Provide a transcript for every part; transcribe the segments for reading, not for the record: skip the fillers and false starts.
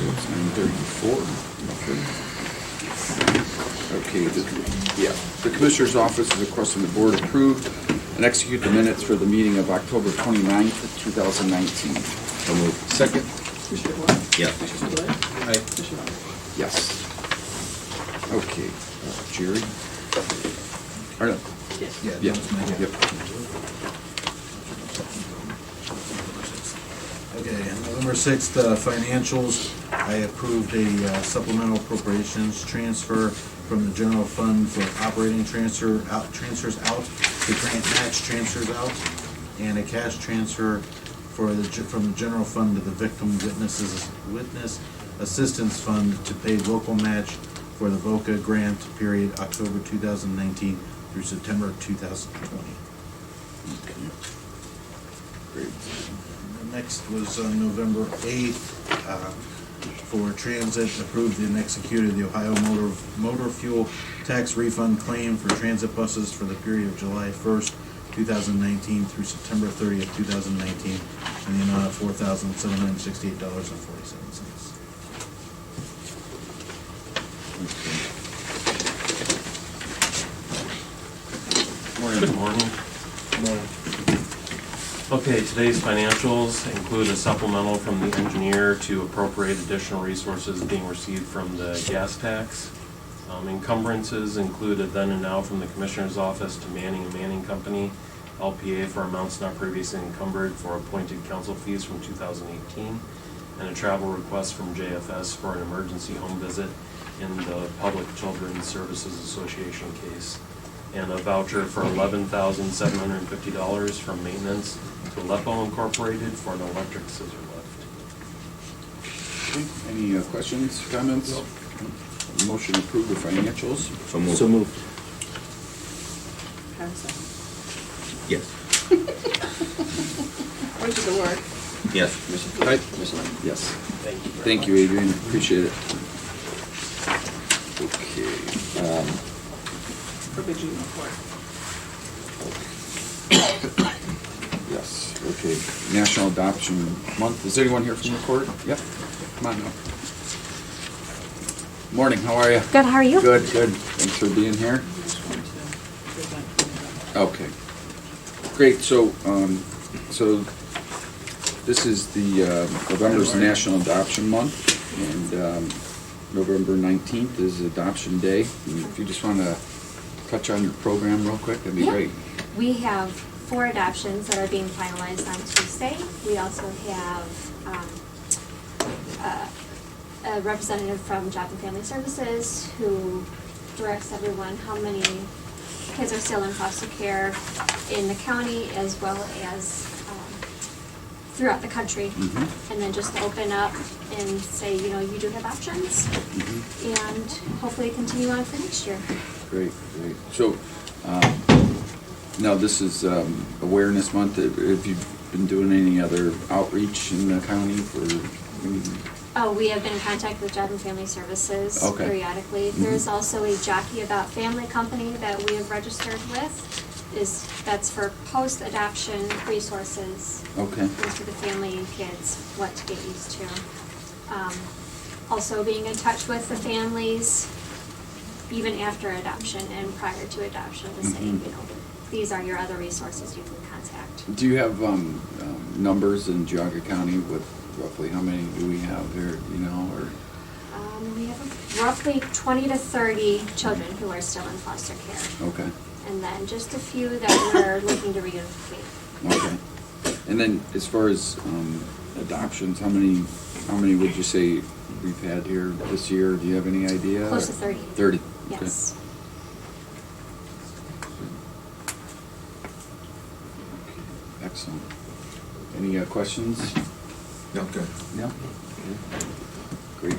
it's 9:34. Okay, the Commissioner's Office is requesting the Board approve and execute the minutes for the meeting of October 29th, 2019. So moved. Second? Commissioner Warren? Yes. Commissioner Spudler? Aye. Commissioner Arnold? Yes. Okay, Jerry? Arnold? Yes. Yep. Okay, on November 6th, financials, I approved a supplemental appropriations transfer from the general fund for operating transfers out to grant match transfers out, and a cash transfer from the general fund to the victim witness assistance fund to pay local match for the VOCA grant period October 2019 through September 2020. Okay. Great. Next was on November 8th, for transit, approved and executed the Ohio motor fuel tax refund claim for transit buses for the period of July 1st, 2019 through September 30th, 2019, in the amount of $4,768.47. Good morning. Okay, today's financials include a supplemental from the engineer to appropriate additional resources being received from the gas tax. Encumbrances included then and now from the Commissioner's Office to Manning & Manning Company, LPA, for amounts not previously encumbered for appointed council fees from 2018, and a travel request from JFS for an emergency home visit in the Public Children's Services Association case, and a voucher for $11,750 from maintenance to Lepo Incorporated for an electric scissor lift. Okay, any questions, comments? Motion to approve the financials. So moved. So moved. Have a second. Yes. Commissioner Warren? Yes. Commissioner Spudler? Aye. Commissioner Arnold? Yes. Thank you. Thank you, Adrian, appreciate it. Okay, Appropriate juvenile court. yes, okay. National Adoption Month. Is anyone here from the court? Yep, come on up. Morning, how are you? Good, how are you? Good, good. Thanks for being here. Just wanted to present. Okay. Great, so this is the November's National Adoption Month, and November 19th is Adoption Day. And if you just want to touch on your program real quick, that'd be Yeah. great. We have 4 adoptions that are being finalized on Tuesday. We also have a representative from Job and Family Services who directs everyone how many kids are still in foster care in the county as well as throughout the country. Mhm. And then just open up and say, you know, you do have options, Mhm. and hopefully continue on for next year. Great, great. So, now this is Awareness Month. Have you been doing any other outreach in the county for? Oh, we have been in contact with Job and Family Services Okay. periodically. Mhm. There's also a Jockey About Family company that we have registered with. That's for post-adoption resources. Okay. Things for the family and kids, what to get used to. Also being in touch with the families even after adoption and prior to adoption to say, Mhm. you know, these are your other resources you can contact. Do you have numbers in Geauga County with roughly how many do we have here, you know, or? We have roughly 20 to 30 children who are still in foster care. Okay, And then just a few that we're looking to reunify. okay. And then as far as adoptions, how many would you say we've had here this year? Do you have any idea? Close to 30. 30, okay. Yes. Excellent. Any questions? No, good. No? Great.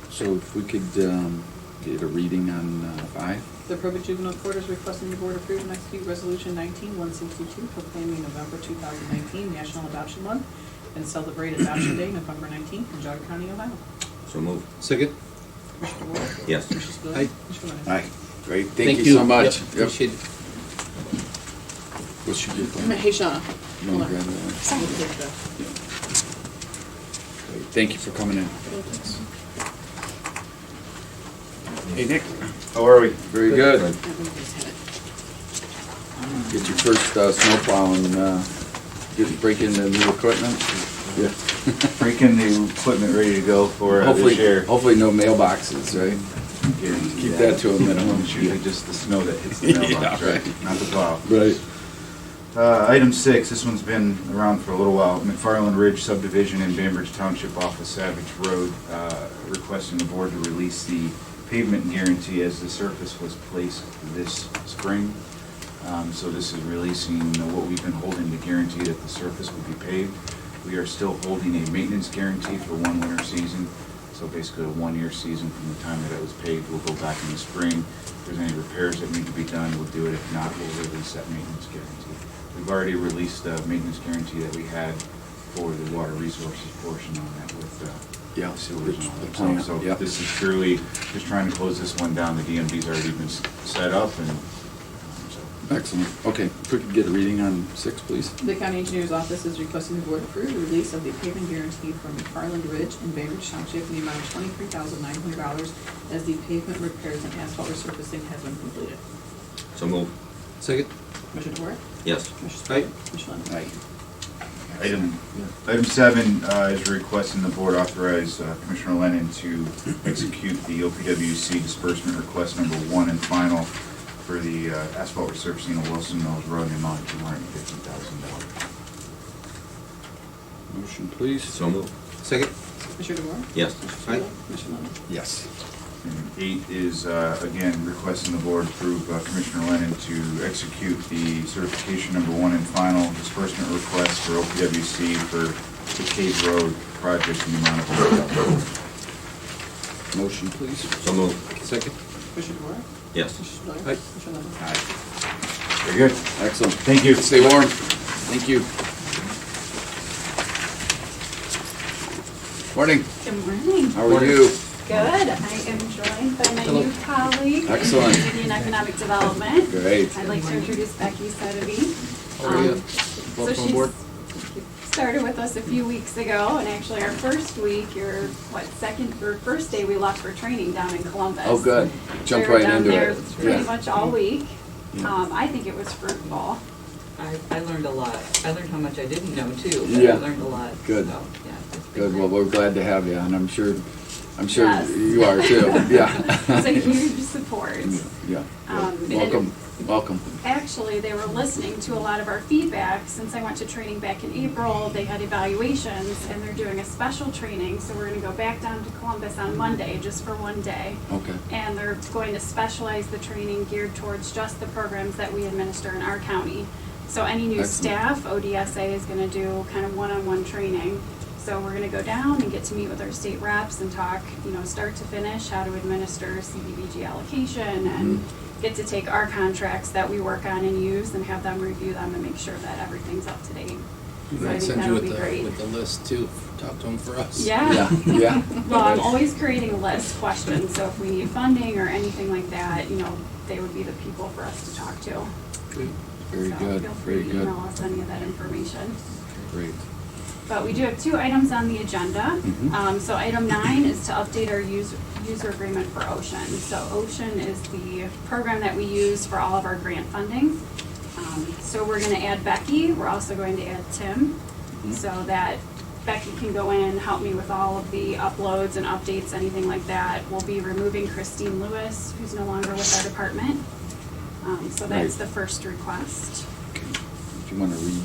So if we could get a reading on 5? The appropriate juvenile court is requesting the board approve and execute resolution 19-162 proclaiming November 2019 National Adoption Month and celebrate Adoption Day, November 19th in Geauga County, Ohio. So moved. Second? Commissioner Warren? Yes. Commissioner Spudler? Aye. Commissioner Arnold? Aye. Great, thank you so much. Yep, Yep. appreciate it. What should you do? Hey, Shauna. No, Hold on. grab that. We'll take the- Thank you for coming in. Hey, Nick. How are we? Very good. And we just had it. Get your first snow plowing, break into new equipment. Yeah. Breaking the equipment ready to go for Hopefully, this year. hopefully no mailboxes, right? Guarantee Keep that to a minimum. It's usually just the snow that hits the mailbox, Yeah, right? right. Not the plow. Right. Item 6, this one's been around for a little while. McFarland Ridge subdivision in Bainbridge Township off of Savage Road, requesting the board to release the pavement guarantee as the surface was placed this spring. So this is releasing what we've been holding, the guarantee that the surface would be paved. We are still holding a maintenance guarantee for one winter season. So basically a 1-year season from the time that it was paved. We'll go back in the spring. If there's any repairs that need to be done, we'll do it. If not, we'll release that maintenance guarantee. We've already released the maintenance guarantee that we had for the water resources portion on that with Yeah, sewers and all the that plant, stuff. So yeah. this is truly just trying to close this one down. The DMV's already been set up and so. Excellent. Okay, if we could get a reading on 6, please. The county engineer's office is requesting the board approve the release of the pavement guarantee from McFarland Ridge in Bainbridge Township in the amount of $23,900 as the pavement repairs and asphalt resurfacing has been completed. So moved. Second. Commissioner DeWort? Yes. Commissioner Aye. Spillier? Commissioner Lennon? Item 7 is requesting the board authorize Commissioner Lennon to execute the OPWC disbursement request number 1 and final for the asphalt resurfacing of Wilson Mills Road in the amount of $250,000. Motion, please. So moved. Second. Commissioner DeWort? Yes. Commissioner Spillier? Commissioner Lennon? Yes. And 8 is, again, requesting the board approve Commissioner Lennon to execute the certification number 1 and final disbursement request for OPWC for the Cave Road project in the amount of $100,000. Motion, please. So moved. Second. Commissioner DeWort? Yes. Commissioner Spillier? Aye. Commissioner Lennon? Very good. Excellent. Thank you. Stay warm. Thank you. Morning. Good morning. How are you? Good. I am joined by my new colleague Excellent. in Community and Economic Development. Great. I'd like to introduce Becky Sudovy. How are you? So Welcome aboard. she started with us a few weeks ago, and actually our first week, first day we left for training down in Columbus. Oh, good. Jump We were right down into there it. pretty Yeah. much all week. Yeah. I think it was fruitful. I learned a lot. I learned how much I didn't know too, but Yeah. I learned a lot. Good. So, yeah, it's been Good. Well, great. we're glad to have you, and I'm sure Yes. you are too. Yeah. It's a huge support. Yeah. And Welcome. Welcome. Actually, they were listening to a lot of our feedback. Since I went to training back in April, they had evaluations, and they're doing a special training, so we're gonna go back down to Columbus on Monday, just for one day. Okay. And they're going to specialize the training geared towards just the programs that we administer in our county. So any new Excellent. staff, ODSA is gonna do kind of one-on-one training. So we're gonna go down and get to meet with our state reps and talk, start to finish, how to administer CDBG allocation and get to take our contracts that we work on and use and have them review them and make sure that everything's up to date. We So I might think send you that'll be with great. the list too, talk to them for us. Yeah. Yeah. Well, I'm always creating a list, questions, so if we need funding or anything like that, they would be the people for us to talk to. Good. Very So good. feel free Very to good. email us any of that information. Great. But we do have 2 items on the agenda. Mhm. So item 9 is to update our user agreement for Ocean. So Ocean is the program that we use for all of our grant funding. So we're gonna add Becky, we're also going to add Tim, so that Becky can go in, help me with all of the uploads and updates, anything like that. We'll be removing Christine Lewis, who's no longer with our department. So that's Right. the first request. Okay. Do you want to read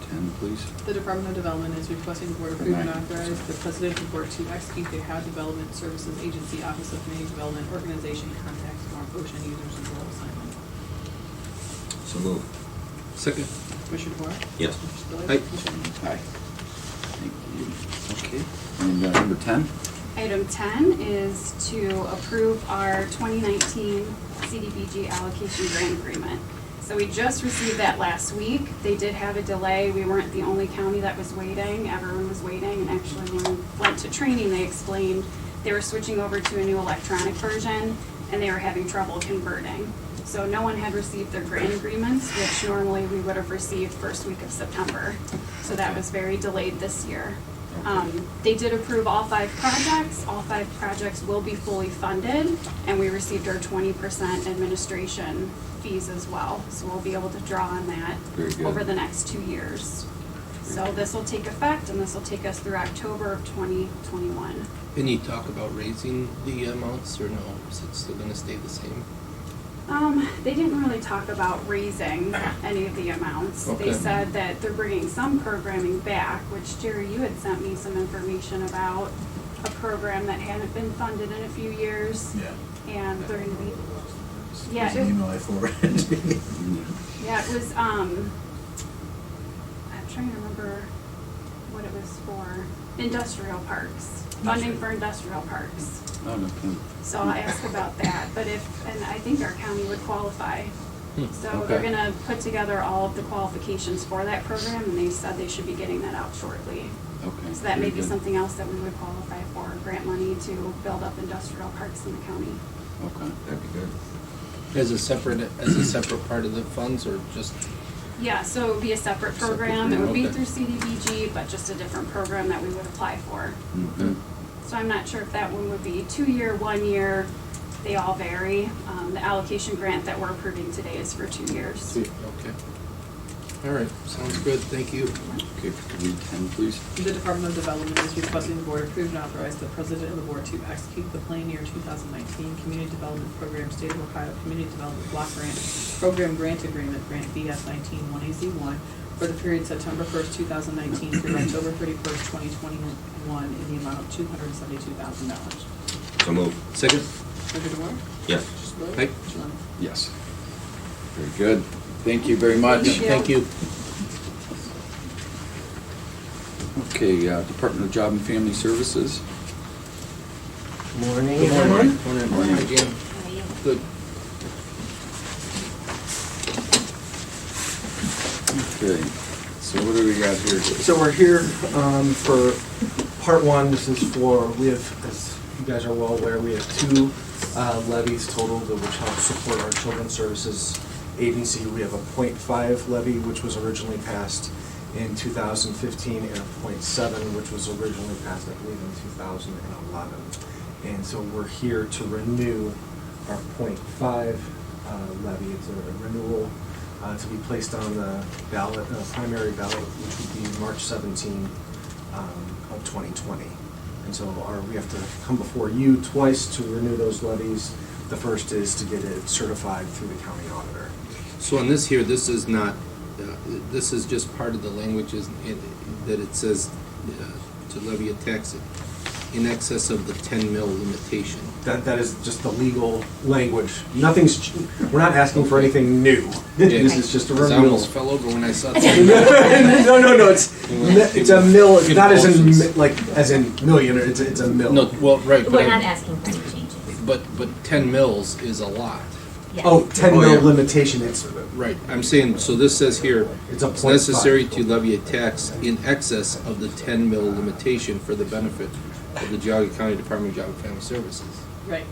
10, please? The Department of Development is requesting the board approve and authorize the president of the board to execute the Ohio Development Services Agency Office of Community Development Organization Contact Form Ocean Users and Role Assignment. So moved. Second. Commissioner DeWort? Yes. Commissioner Spillier? Aye. Commissioner Lennon? Aye. Thank you. Okay. And number 10? Item 10 is to approve our 2019 CDBG allocation grant agreement. So we just received that last week. They did have a delay. We weren't the only county that was waiting. Everyone was waiting, and actually when we went to training, they explained they were switching over to a new electronic version, and they were having trouble converting. So no one had received their grant agreements, which normally we would have received first week of September. So that was very delayed this year. They did approve all 5 projects. All 5 projects will be fully funded, and we received our 20% administration fees as well. So we'll be able to draw on that Very good. over the next 2 years. So this will take effect, and this will take us through October of 2021. Can you talk about raising the amounts, or no? Is it still gonna stay the same? They didn't really talk about raising any of the amounts. They Okay. said that they're bringing some programming back, which Jerry, you had sent me some information about a program that hadn't been funded in a few years, Yeah. and they're gonna be, There's an email I forwarded. yeah, it was, I'm trying to remember what it was for. Industrial parks, funding for industrial parks. Oh, no, no. So I'll ask about that, but and I think our county would qualify. So they're Okay. gonna put together all of the qualifications for that program, and they said they should be getting that out shortly. Okay. So that may very be good. something else that we would qualify for, grant money to build up industrial parks in the county. Okay. That'd be good. As a separate part of the funds, or just, Yeah, so it would be a separate Separate program, it would be okay. through CDBG, but just a different program that we would apply for. Mhm. So I'm not sure if that one would be 2-year, 1 year, they all vary. The allocation grant that we're approving today is for 2 years. okay. All right, sounds good, thank you. Okay, if you could read 10, please. The Department of Development is requesting the board approve and authorize the president of the board to execute the plan year 2019 Community Development Program State of Ohio Community Development Block Grant Program Grant Agreement, Grant BS 19-1AZ1, for the period September 1st, 2019 through October 31st, 2021, in the amount of $272,000. So move. Second? Mr. DeWart? Yes. Mr. Blair? Aye. Mr. Lundey? Yes. Very good. Thank you very much. Thank you. Okay, Department of Job and Family Services. Morning, Good morning. everyone. Morning again. Good. Okay, so what do we got here? So we're here for part one. This is for, we have, as you guys are well aware, we have 2 levies total that which help support our Children's Services Agency. We have a .5 levy, which was originally passed in 2015, and a .7, which was originally passed, I believe, in 2011. And so we're here to renew our .5 levy. It's a renewal to be placed on the ballot, primary ballot, which would be March 17 of 2020. And so we have to come before you twice to renew those levies. The first is to get it certified through the county auditor. So on this here, this is not, this is just part of the language that it says to levy a tax in excess of the 10 mil limitation. That is just the legal language. We're not asking for anything new. This is just a I renewal. almost fell over when I saw that. No, it's a mill, it's not as in, like, as in million, it's a mill. No, well, right, We're not but, asking for any changes. but 10 mils is a lot. Yes. Oh, 10 Oh, mil yeah. limitation, it's, Right, I'm saying, so this says here, it's a it's .5. necessary to levy a tax in excess of the 10 mil limitation for the benefit of the Geauga County Department of Job and Family Services. Right.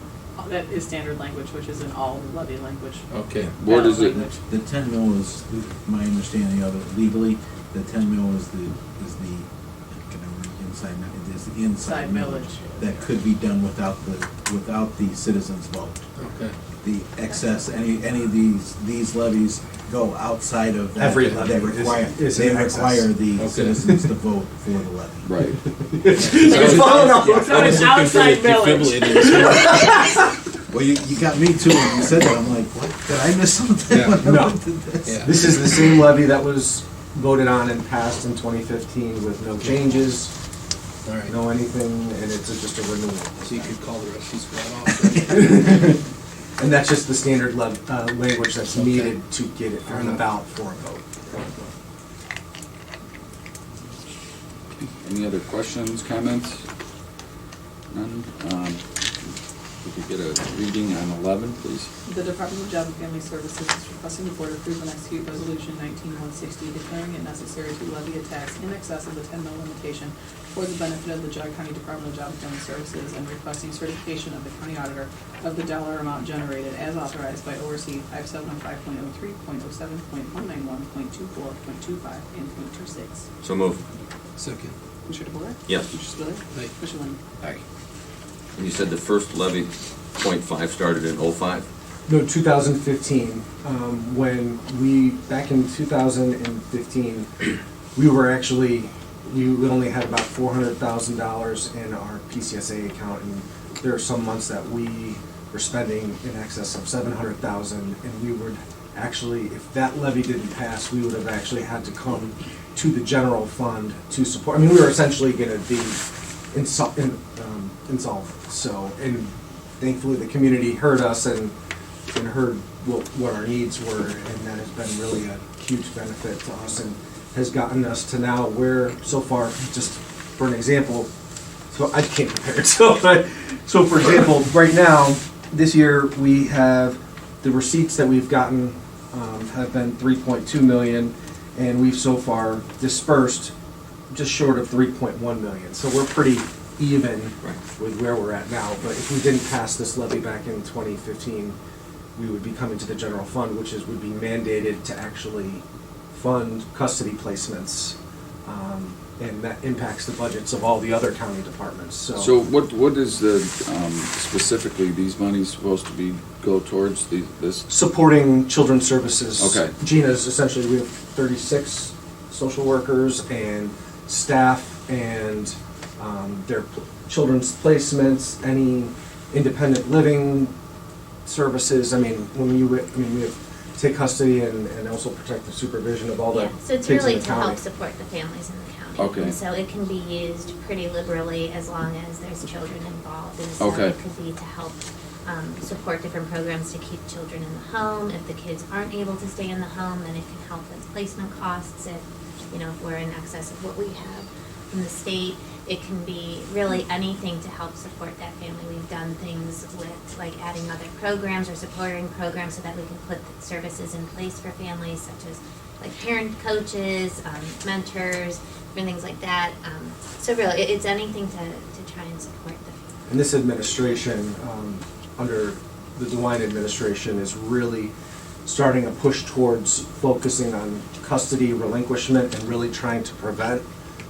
That is standard language, which is in all levy language. Okay. Where does it, The 10 mil is, my understanding of it legally, the 10 mil is the inside millage that could be done without the citizens' vote. Okay. The excess, any of these levies go outside of that. Every They levy require, is they in excess. require the Okay. citizens to vote for the levy. right. It's falling off. So it's outside millage. Well, you got me too, when you said that, I'm like, what, did I miss something? Yeah. when I No. looked at this? Yeah. This is the same levy that was voted on and passed in 2015 with no changes, All right. no anything, and it's just a renewal. So you could call the rest of these squad off. And that's just the standard language that's Okay. needed to get it Fair on the enough. ballot for a vote. Any other questions, comments? None? We could get a reading on 11, please. The Department of Job and Family Services is requesting the board approve and execute resolution 19-160, declaring it necessary to levy a tax in excess of the 10 mil limitation for the benefit of the Geauga County Department of Job and Family Services, and requesting certification of the county auditor of the dollar amount generated as authorized by ORC 5705.03, .07, .191, .24, .25, and .26. So move. Second. Commissioner DeBoer? Yes. Commissioner Spillier? Aye. Commissioner Lennon? Aye. And you said the first levy, .5, started in '05? No, 2015, when back in 2015, we only had about $400,000 in our PCSA account, and there are some months that we were spending in excess of $700,000, and we would actually, if that levy didn't pass, we would have actually had to come to the general fund to support. I mean, we were essentially gonna be insolvent, so, and thankfully, the community heard us and heard what our needs were, and that has been really a huge benefit to us and has gotten us to now where, so far, just for an example, so I can't compare it, so for example, right now, this year, we have, the receipts that we've gotten have been 3.2 million, and we've so far dispersed just short of 3.1 million, so we're pretty even Right. with where we're at now, but if we didn't pass this levy back in 2015, we would be coming to the general fund, which would be mandated to actually fund custody placements, and that impacts the budgets of all the other county departments, So what is the, specifically, these monies supposed to go towards this? Supporting children's services. Okay. Gina's essentially, we have 36 social workers and staff and their children's placements, any independent living services. I mean, we have take custody and also protective supervision of all the Yeah, so kids it's in really the to county. help support the families in the county. Okay. And so it can be used pretty liberally as long as there's children involved. And so Okay. it could be to help support different programs to keep children in the home. If the kids aren't able to stay in the home, then it can help with placement costs if we're in excess of what we have from the state. It can be really anything to help support that family. We've done things with like adding other programs or supporting programs so that we can put services in place for families such as like parent coaches, mentors, and things like that. So really, it's anything to try and support the family. And this administration, under the DeWine administration, is really starting a push towards focusing on custody relinquishment and really trying to prevent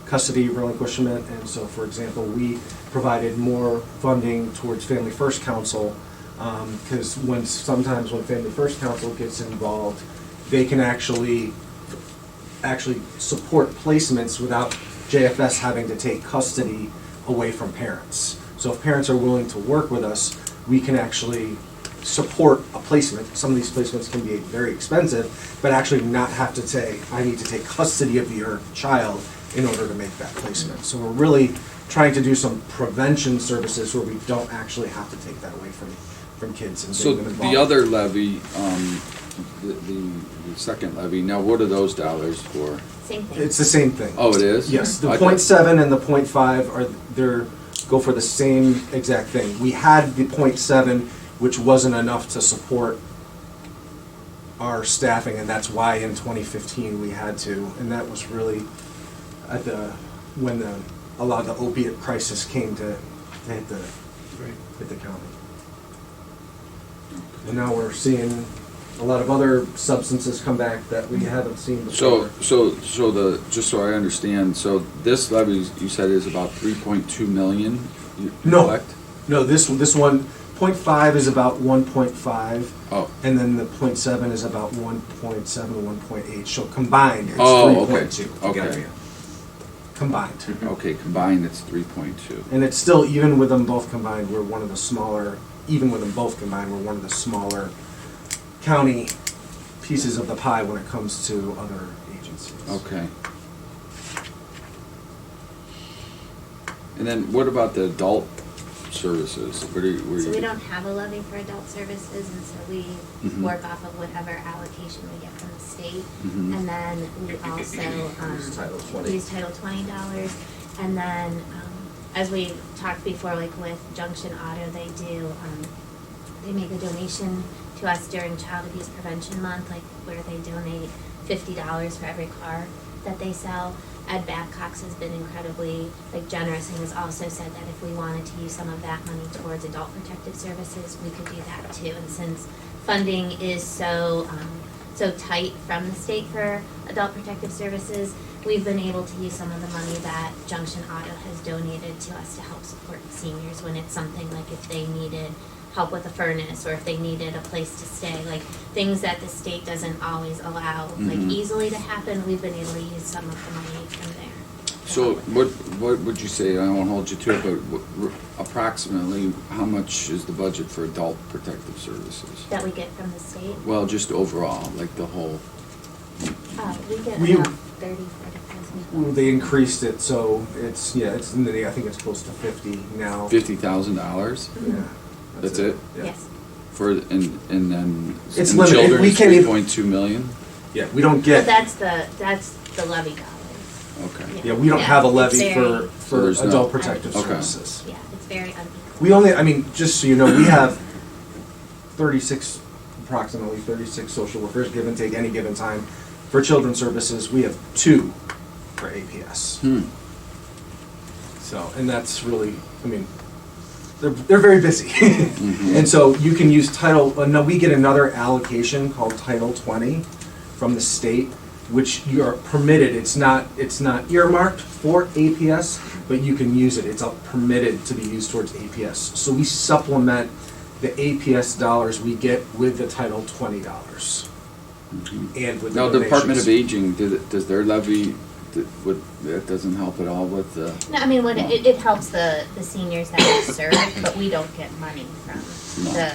custody relinquishment. And so, for example, we provided more funding towards Family First Council, because sometimes when Family First Council gets involved, they can actually support placements without JFS having to take custody away from parents. So if parents are willing to work with us, we can actually support a placement. Some of these placements can be very expensive, but actually not have to say, I need to take custody of your child in order to make that placement. So we're really trying to do some prevention services where we don't actually have to take that away from kids and So getting them involved. the other levy, the second levy, now what are those dollars for? Same thing. It's the same thing. Oh, it is? Yes, the I- .7 and the .5 go for the same exact thing. We had the .7, which wasn't enough to support our staffing, and that's why in 2015 we had to, and that was really when a lot of the opiate crisis came to hit the county. And now we're seeing a lot of other substances come back that we haven't seen before. Just so I understand, so this levy, you said is about 3.2 million you No. collect? No, this one, .5 is about 1.5. Oh. And then the .7 is about 1.7, 1.8. So combined, it's Oh, okay. 3.2. Okay. Combined. Okay, combined, it's 3.2. And it's still, even with them both combined, we're one of the smaller, even with them both combined, we're one of the smaller county pieces of the pie when it comes to other agencies. Okay. And then what about the adult services? So we don't have a levy for adult services, and so we Mhm. work off of whatever allocation we get from the state. Mhm. And then we also Use Title 20. use Title 20 dollars. And then, as we talked before, like with Junction Auto, they make a donation to us during Child Abuse Prevention Month, like where they donate $50 for every car that they sell. Ed Babcock's has been incredibly generous and has also said that if we wanted to use some of that money towards adult protective services, we could do that too. And since funding is so tight from the state for adult protective services, we've been able to use some of the money that Junction Auto has donated to us to help support seniors when it's something like if they needed help with a furnace or if they needed a place to stay, like things that the state doesn't always allow like Mhm. easily to happen, we've been able to use some of the money from there. to So help. what would you say, I won't hold you to it, but approximately how much is the budget for adult protective services? That we get from the state, Well, just overall, like the whole, we get We- about 30,000-40,000. They increased it, so it's, yeah, it's in the, I think it's close to 50 now. $50,000? Yeah. That's it? Yeah. Yes. For, and then, It's and limited. children We is can't even- 3.2 million? Yeah, we don't But get, that's the levy dollars. Okay. yeah, we don't Yeah, have a it's levy very- for there's no- adult protective Okay. services. Yeah, it's very unequal. We only, I mean, just so you know, we have 36, approximately 36 social workers, give and take any given time. For children's services, we have 2 for APS. So, and that's really, I mean, they're very busy. And so you can use no, we get another allocation called Title 20 from the state, which you are permitted, it's not earmarked for APS, but you can use it, it's permitted to be used towards APS. So we supplement the APS dollars we get with the Title 20 dollars. And with the Now, the Department of donations. Aging, does their levy, that doesn't help at all with the? No, I mean, it helps the seniors that we serve, but we don't get money from No. the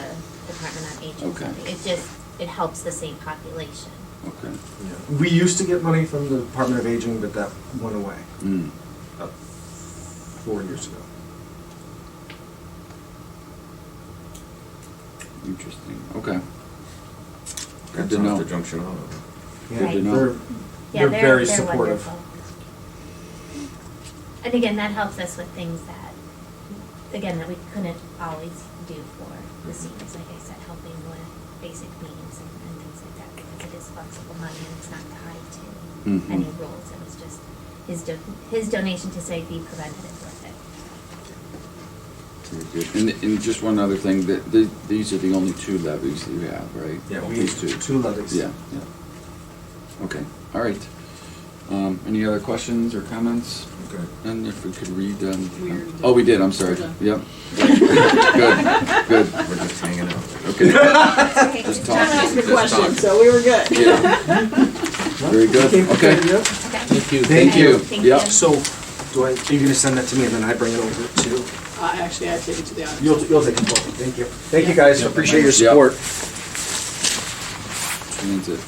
Department on Aging. Okay. levy. It helps the same population. Okay. Yeah. We used to get money from the Department of Aging, but that went away Mm. about 4 years ago. Interesting, okay. Good That's to off know. the Junction Auto. Good to know. They're very supportive. Wonderful. And again, that helps us with things that we couldn't always do for the seniors, like I said, helping with basic needs and things like that, because it is flexible money and it's not tied to Mhm. any rules. It was just his donation to say be preventative with it. Very good. And just one other thing, that these are the only 2 levies you have, right? Yeah, we These have 2 levies. Yeah, yeah. Okay, all right. Any other questions or comments? Okay. And if we could read, We already did. oh, we did, I'm sorry. We're done. Yep. Good. We're just hanging out. Okay. Okay. Just John talk. asked me Just questions, talk. so we were good. Yeah. Very good, okay. Okay. Thank you. Thank you. Thank Yep. you. So, are you gonna send that to me and then I bring it over to? Actually, I take it to the audience. You'll take it forward, thank you. Thank you guys, appreciate your Yep. support. Transit.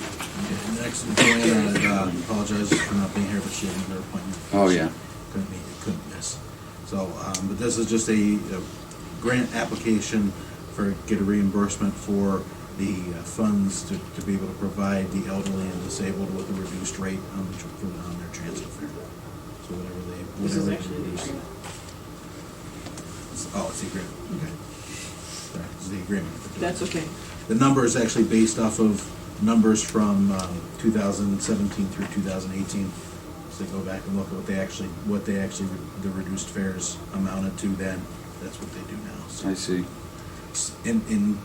Next, Joanna, apologizes for not being here, but she had another appointment. Oh, yeah. Couldn't miss. So, but this is just a grant application for, get a reimbursement for the funds to be able to provide the elderly and disabled with a reduced rate on their transit fare. So This is whatever actually the reduce. agreement. Oh, it's the agreement, okay. Sorry, it's the agreement. That's okay. The number is actually based off of numbers from 2017 through 2018. So they go back and look at what they actually, the reduced fares amounted to then. That's what they do now. So I see. it's in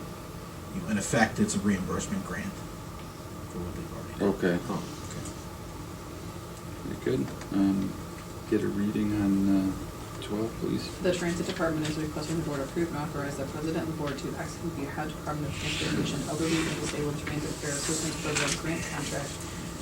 effect, it's a reimbursement grant for what they've already done. Okay. Oh, Very good. Get a reading on 12, please. The Transit Department is requesting the board approve and authorize the president and the board to execute the Ohio Department of Transportation Elderly and Disabled Transit Fare Assistance Program grant contract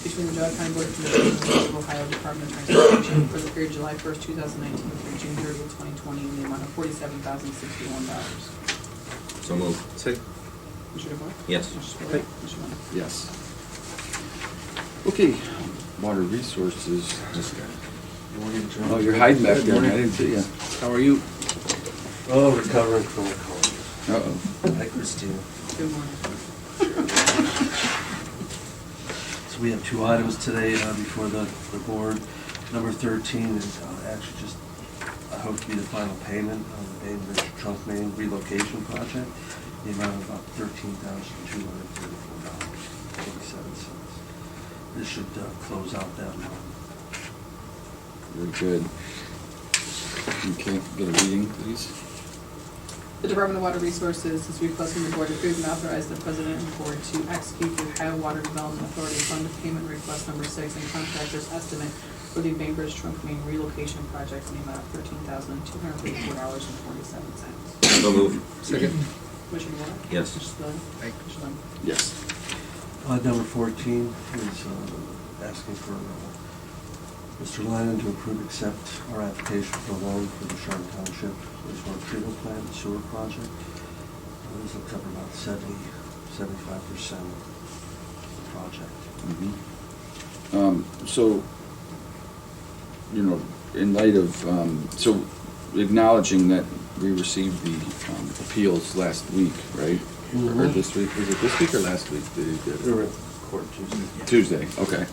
between the Geauga County Board of Commissioners and the State of Ohio Department of Transportation for the period July 1st, 2019 through June 30th, 2020 in the amount of $47,061. So moved. Commissioner DeBoer? Yes. Commissioner Spillier? Commissioner Wentz? Yes. Okay, water resources. This guy. Oh, you're hiding back there, I didn't see you. How are you? Oh, recovering from a cold. Uh-oh. Hi, Christine. Good morning. So we have 2 items today before the board. Number 13 is actually just, I hope to be the final payment on the Bainbridge Trunk Main relocation project, the amount of about $13,234.47. This should close out that month. Very good. Okay, get a reading, please. The Department of Water Resources is requesting the board approve and authorize the president and board to execute the Ohio Water Development Authority Fund Payment Request Number 6 and contractor's estimate for the Bainbridge Trunk Main Relocation Project in the amount of $13,234.47. So moved. Second. Commissioner Warren? Yes. Commissioner Spillier? Commissioner Lennon? Yes. Number 14 is asking for Mr. Lennon to approve, accept our application for a loan for the Chardon Township wastewater treatment plant and sewer project. This will cover about 75% of the project. So, you know, in light of, so acknowledging that we received the appeals last week, right? Or this week, was it this week or last week? We were in court Tuesday. Tuesday, okay.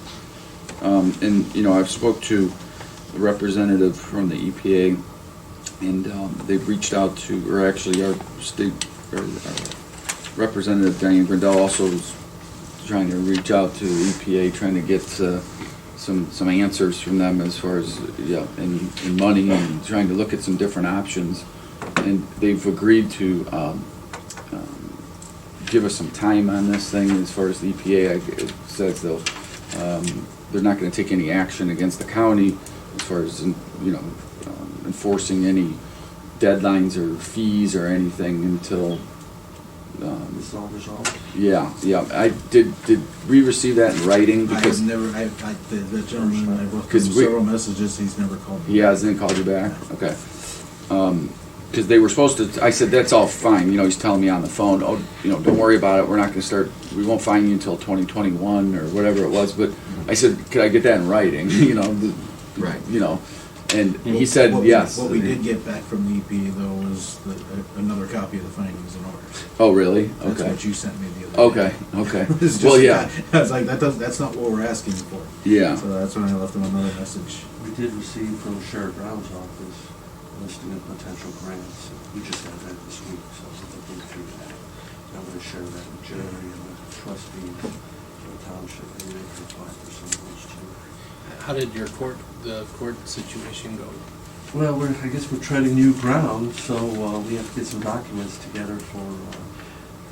And, you know, I've spoke to a representative from the EPA, and they've reached out to, or actually our state, or Representative Diane Grindell also was trying to reach out to the EPA, trying to get some answers from them as far as, yeah, and money, and trying to look at some different options. And they've agreed to give us some time on this thing as far as the EPA says they're not going to take any action against the county as far as, you know, enforcing any deadlines or fees or anything until It's all resolved. yeah. Did we receive that in writing? Because I've never, the gentleman, I wrote 'Cause we- several messages, he's never called me. he hasn't called you back? Okay. Because they were supposed to, I said, that's all fine, you know, he's telling me on the phone, oh, you know, don't worry about it, we're not gonna start, we won't fine you until 2021 or whatever it was, but I said, could I get that in writing, you know? Right. You know, and he said What yes. What we did get back from the EPA though was another copy of the findings and orders. Oh, really? That's Okay. what you sent me the other day. Okay. It's just- Well, yeah. I was like, that's not what we're asking for. Yeah. So that's when I left them another message. We did receive from Sheriff Brown's office a listing of potential grants. We just had that this week, so we're looking through that. I'm going to share that with Jerry and the trustees for the township. Maybe they can apply for some of those too. How did the court situation go? Well, I guess we're treading new ground, so we have to get some documents together for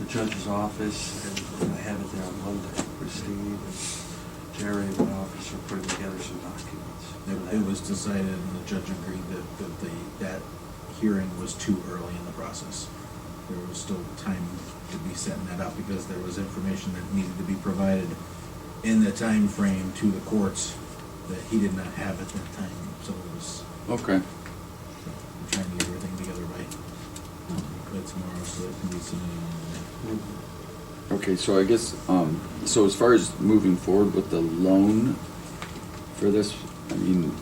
the judge's office, and we're going to have it there on Monday. Christine and Jerry and my office are putting together some documents. It was decided and the judge agreed that hearing was too early in the process. There was still time to be setting that up because there was information that needed to be provided in the time frame to the courts that he did not have at that time. So it was, Okay. I'm trying to get everything together by tomorrow so it can be submitted on Monday. Okay, so I guess, so as far as moving forward with the loan for this, I mean,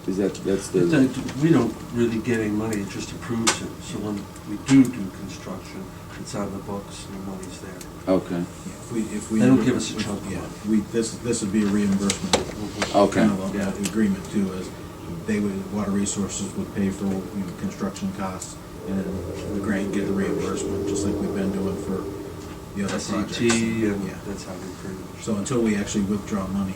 that's the, We don't really get any money, it just approves it. So when we do construction, it's on the books and the money's there. okay, Yeah, if we They don't give us a chunk of yeah, money. this would be a reambrsement. Okay. Kind of agreement too, as they would, Water Resources would pay for, you know, construction costs, and then the grant get the reimbursement, just like we've been doing for the other projects. SET, and Yeah. that's how we pretty much. So until we actually withdraw money,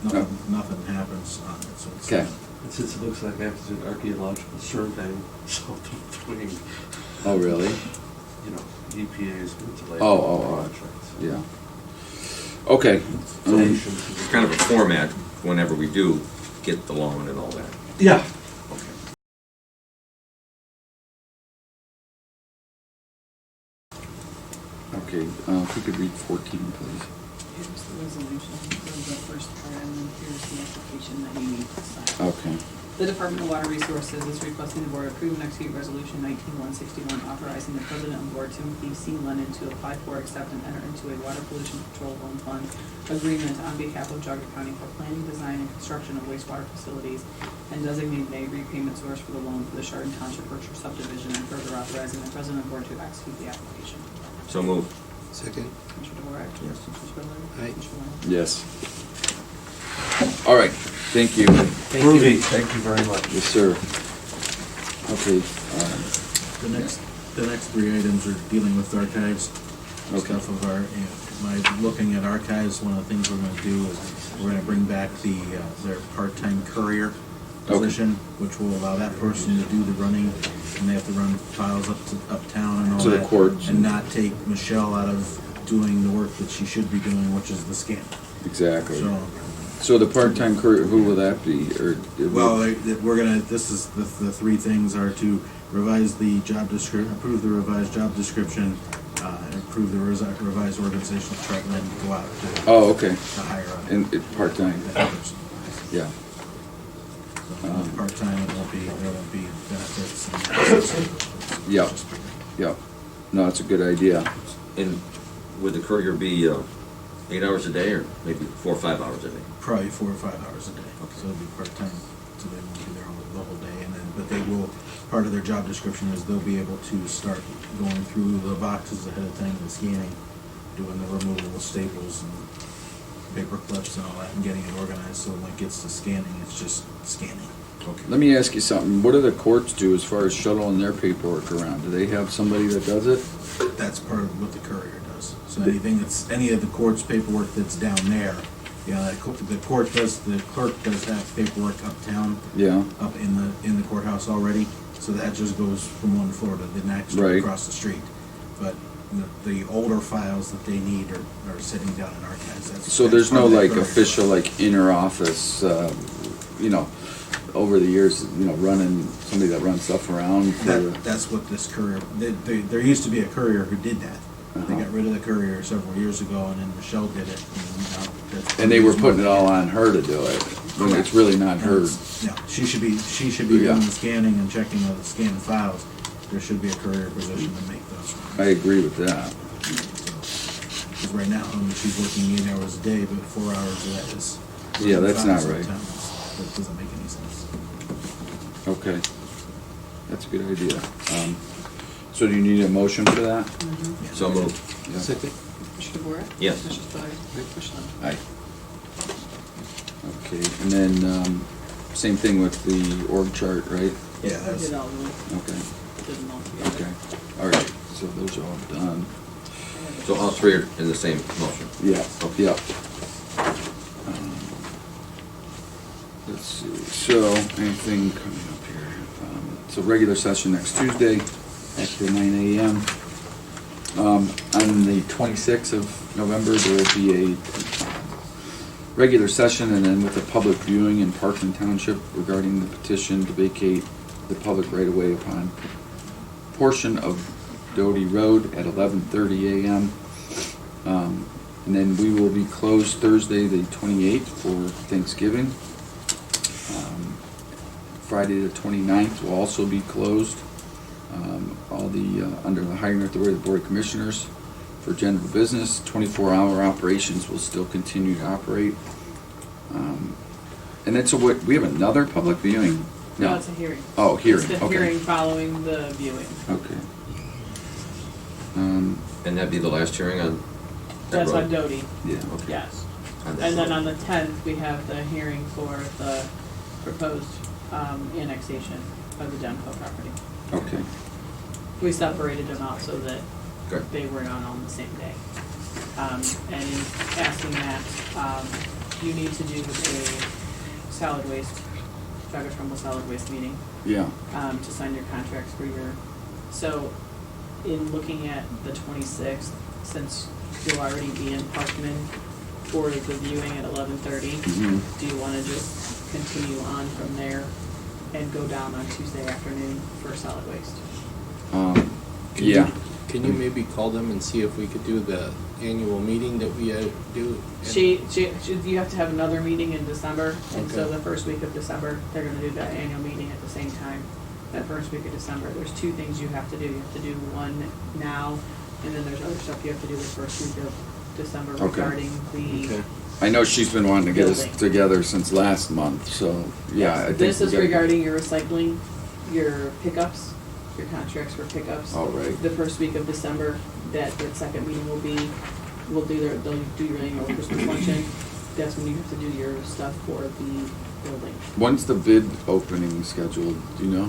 nothing happens on it, so it's. Okay. And since it looks like I have to do an archaeological survey, so between, oh, really? you know, EPA is going to delay Oh. projects. Yeah. Okay. It's kind of a format whenever we do get the loan and all that. Yeah. Okay, if we could read 14, please. Here's the resolution, here's the first part, and then here's the application that you need to sign. Okay. The Department of Water Resources is requesting the board approve and execute resolution 19161 authorizing the president of the board, Timothy C. Lennon, to apply for, accept, and enter into a water pollution control loan fund agreement on behalf of Geauga County for planning, design, and construction of wastewater facilities, and designate a repayment source for the loan for the Chardon Township Berkshire subdivision, and further authorizing the president of the board to execute the application. So moved. Second. Commissioner DeWark? Yes. Commissioner Spillier? Aye. Commissioner Lennon? Yes. All right, thank you. Groovy, thank you very much. Yes, sir. Okay, The next three items are dealing with archives. Okay. Stuff of our, by looking at archives, one of the things we're gonna do is, we're gonna bring back their part-time courier position, which will allow that person to do the running, and they have to run files uptown and all To that. the courts. And not take Michelle out of doing the work that she should be doing, which is the scan. exactly. So, So the part-time courier, who will that be, or? did we- Well, we're gonna, this is, the three things are to revise the job description, approve the revised job description, approve the revised organizational chart, and then go out to. Oh, okay, To hire a. and it part-time, that person. yeah. So, part-time, there won't be benefits. Yep. Yep, no, that's a good idea. And would the courier be 8 hours a day, or maybe 4 or 5 hours a day? Probably 4 or 5 hours a day, so it'll be part-time, so they won't be there the whole day, and then, but they will, part of their job description is they'll be able to start going through the boxes ahead of time, the scanning, doing the removal of staples and paper clips and all that, and getting it organized, so when it gets to scanning, it's just scanning. Okay. Let me ask you something, what do the courts do as far as shuttling their paperwork around? Do they have somebody that does it? That's part of what the courier does. So anything that's, any of the court's paperwork that's down there, you know, the clerk does have paperwork uptown, Yeah, up in the courthouse already, so that just goes from one floor to the next, or Right. across the street. But the older files that they need are sitting down in archives. so there's no part of the like courier. official like inner office, you know, over the years, you know, running, somebody that runs stuff around for the. That's what this courier, there used to be a courier who did that. They Uh-huh. got rid of the courier several years ago, and then Michelle did it. Now that's- And they were putting it all on her to do it, when it's really not her. No, she should be Yeah. doing the scanning and checking of the scanned files. There should be a courier position to make those. I agree with that. Because right now, she's working 8 hours a day, but 4 hours of that is. Yeah, that's not files right. sometimes. That doesn't make any sense. Okay, that's a good idea. So do you need a motion for that? So moved. Yeah. Second? Commissioner DeWort? Yes. Commissioner Spillier? Commissioner Lund? Aye. Okay, and then, same thing with the org chart, right? Yeah, I that's, did all of them, Okay, did them all together. okay, all right, so those are all done. So all three are in the same motion? Yeah, Okay. yeah. Let's see, so, anything coming up here? So regular session next Tuesday after 9 AM. On the 26th of November, there will be a regular session, and then with a public viewing in Parkland Township regarding the petition to vacate the public right-of-way upon portion of Doty Road at 11:30 AM. And then we will be closed Thursday, the 28th for Thanksgiving. Friday, the 29th will also be closed. All the, under the hiring authority of the Board of Commissioners for general business. 24-hour operations will still continue to operate. And then, so what, we have another public viewing? No, it's a hearing. Oh, hearing, It's the okay. hearing following the viewing. Okay. And that'd be the last hearing on that That's on road? Doty, Yeah. Okay. yes. On that And then road. on the 10th, we have the hearing for the proposed annexation of the Demco property. Okay. We separated them out so that Okay. they were not on the same day. And in asking that, you need to do a solid waste, Geauga Trumbull solid waste meeting, Yeah. to sign your contracts for your, so in looking at the 26th, since you'll already be in Parkman for the viewing at 11:30, Mhm. do you wanna just continue on from there and go down on Tuesday afternoon for solid waste? Yeah. Can you maybe call them and see if we could do the annual meeting that we do? You have to have another meeting in December, and so Okay. the first week of December, they're gonna do that annual meeting at the same time. That first week of December, there's two things you have to do. You have to do one now, and then there's other stuff you have to do the first week of December Okay. regarding the. Okay. I know she's been wanting to get us Building. together since last month, so, yeah, I think. This we is gotta- regarding your recycling, your pickups, your contracts for pickups. All right. The first week of December, that second meeting will be, they'll do your annual Christmas luncheon. That's when you have to do your stuff for the building. When's the bid opening scheduled, do you know?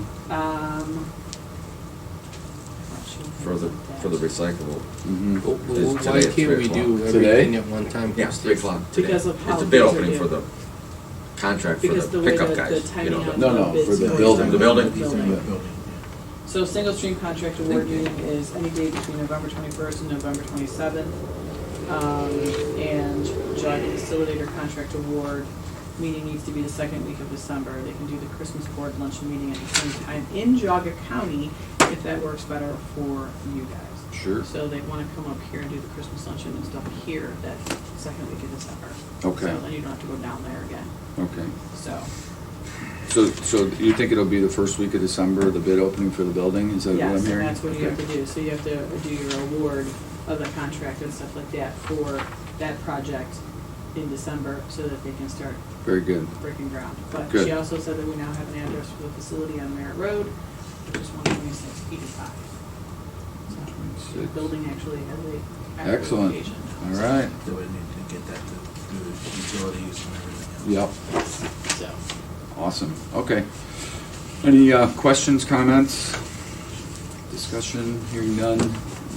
For the recyclable. Mm-hmm. It's Why today at can't 3 we o'clock. do Today? everything at one time? Yeah, 3 o'clock today. Because of how It's a bid bids are opening due. for the contract for Because the the way pickup the guys. timing You know, on No, the no, bids for the goes building. on The building? building. So single stream contract award meeting is any day between November 21st and November 27th. And Geauga Facilitator Contract Award meeting needs to be the second week of December. They can do the Christmas board luncheon meeting at the same time in Geauga County if that works better for you guys. Sure. So they want to come up here and do the Christmas luncheon and stuff here that second week of December. Okay. So then you don't have to go down there again. Okay. So, So you think it'll be the first week of December, the bid opening for the building? Is that what I'm yes, and hearing? that's what you have Okay. to do. So you have to do your award of the contract and stuff like that for that project in December so that they can start Very good. breaking ground. But Good. she also said that we now have an address for the facility on Merritt Road, which is 12685. So the building actually has a actual Excellent. location. All right. They would need to get that to do the utilities and everything else. Yep. So, Awesome. Okay. Any questions, comments, discussion? Hearing none.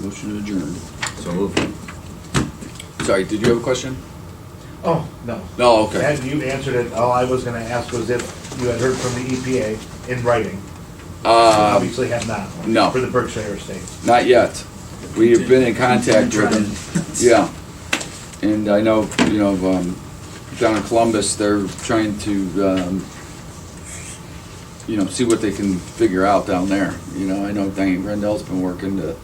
Motion adjourned. So moved. Sorry, did you have a question? Oh, no. No, okay. And you answered it. All I was gonna ask was if you had heard from the EPA in writing. Obviously have not. no. For the Berkshire Estate. Not yet. We have been in contact with them. Yeah. And I know, down in Columbus, they're trying to, see what they can figure out down there. I know Diane Grendel's been working to,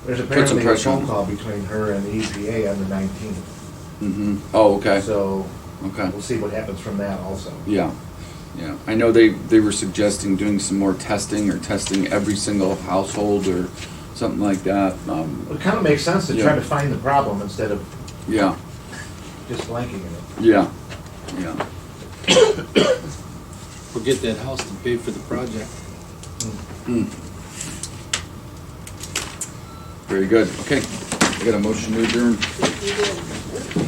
There's some apparently a pressure on phone them. call between her and the EPA on the 19th. Oh, okay. So Okay. we'll see what happens from that also. Yeah. Yeah. I know they were suggesting doing some more testing or testing every single household or something like that. It kind of makes sense to try Yeah. to find the problem instead of Yeah. just blanking it. Yeah. Yeah. Or get that house to pay for the project. Very good. Okay. I got a motion to adjourn. you did.